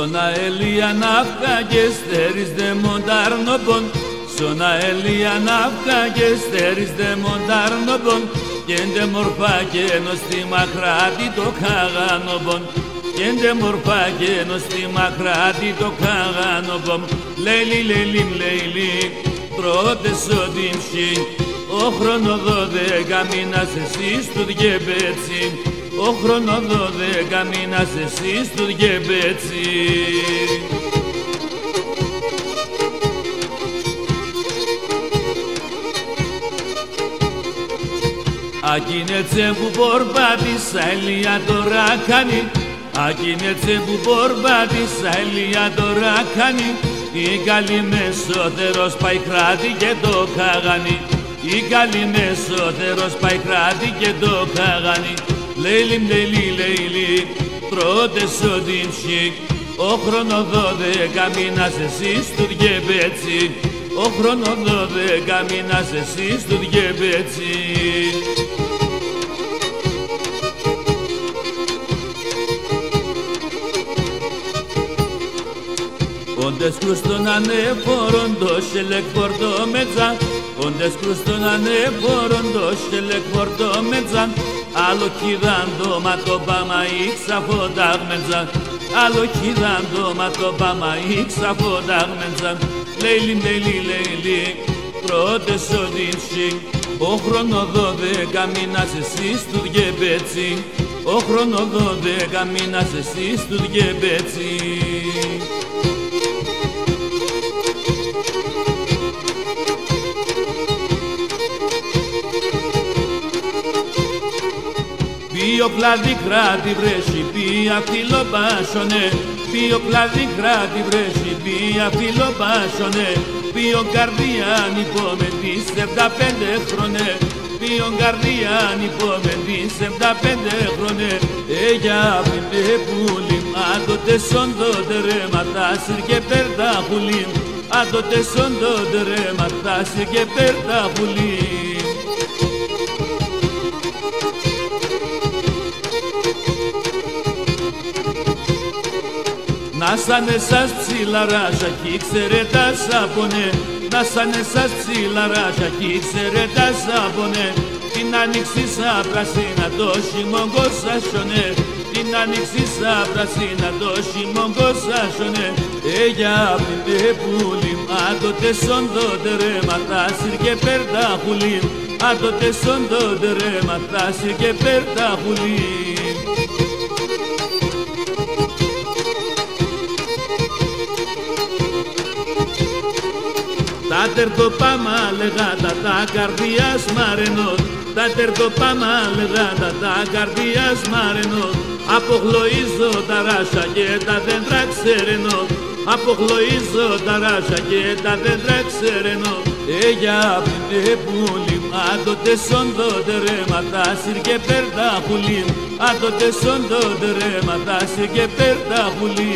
Sona Elianavka gesteris de mondarnobon, Sona Elianavka gesteris de mondarnobon, Gende morfake nosti makrati to kaganobon, Gende morfake nosti makrati to kaganobon, Leili leilim leili, trote sodimshi, O χρόνο 12 μήνας εσύ στο διεμπέτσι, Ο χρόνο 12 μήνας εσύ στο διεμπέτσι. Ακίνετσε που πορπάτησα ελιά τώρα κάνει, Ακίνετσε που πορπάτησα ελιά τώρα κάνει, Η καλή μεσότερος πάει κράτη και το καγάνι, Η καλή μεσότερος πάει κράτη και το καγάνι. Λέιλιμ λέιλι λέιλι, πρώτες οδύμψη, Ο χρόνο 12 μήνας εσύ στο διεμπέτσι, Ο χρόνο 12 μήνας εσύ στο διεμπέτσι. Ondes cruston aneforon doşelek porto mezan, Ondes cruston aneforon doşelek porto mezan, Alo kidando matobama iksa fodag mezan, Alo kidando matobama iksa fodag mezan. Leilim leili leili, πρώτες οδύμψη, Ο χρόνο 12 μήνας εσύ στο διεμπέτσι, Ο χρόνο 12 μήνας εσύ στο διεμπέτσι. Ποιο πλάδι κράτη βρέσει, ποια φιλοπάσωνε, Ποιο πλάδι κράτη βρέσει, ποια φιλοπάσωνε, Ποιο καρδιάν υπομετή 75 χρονέ, Ποιο καρδιάν υπομετή 75 χρονέ. Για πέντε πουλί, άντοτε σόντοτε ρε ματάσιρ και πέρτα πουλί, Άντοτε σόντοτε ρε ματάσιρ και πέρτα πουλί. Να σαν εσάς ψηλαράσια κι ξέρε τα σάπονε, Να σαν εσάς ψηλαράσια κι ξέρε τα σάπονε, Την άνοιξη σαν πρασίνα το χειμώγκο σάσονε, Την άνοιξη σαν πρασίνα το χειμώγκο σάσονε. Για πέντε πουλί, άντοτε σόντοτε ρε ματάσιρ και πέρτα πουλί, Άντοτε σόντοτε ρε ματάσιρ και πέρτα πουλί. Τα τερτοπάμα λεγάτα τα καρδιάς μαρενό, Τα τερτοπάμα λεγάτα τα καρδιάς μαρενό, Αποχλωίζω τα ράσα και τα δέντρα ξερενώ, Αποχλωίζω τα ράσα και τα δέντρα ξερενώ. Για πέντε πουλί, άντοτε σόντοτε ρε ματάσιρ και πέρτα πουλί, Άντοτε σόντοτε ρε ματάσιρ και πέρτα πουλί.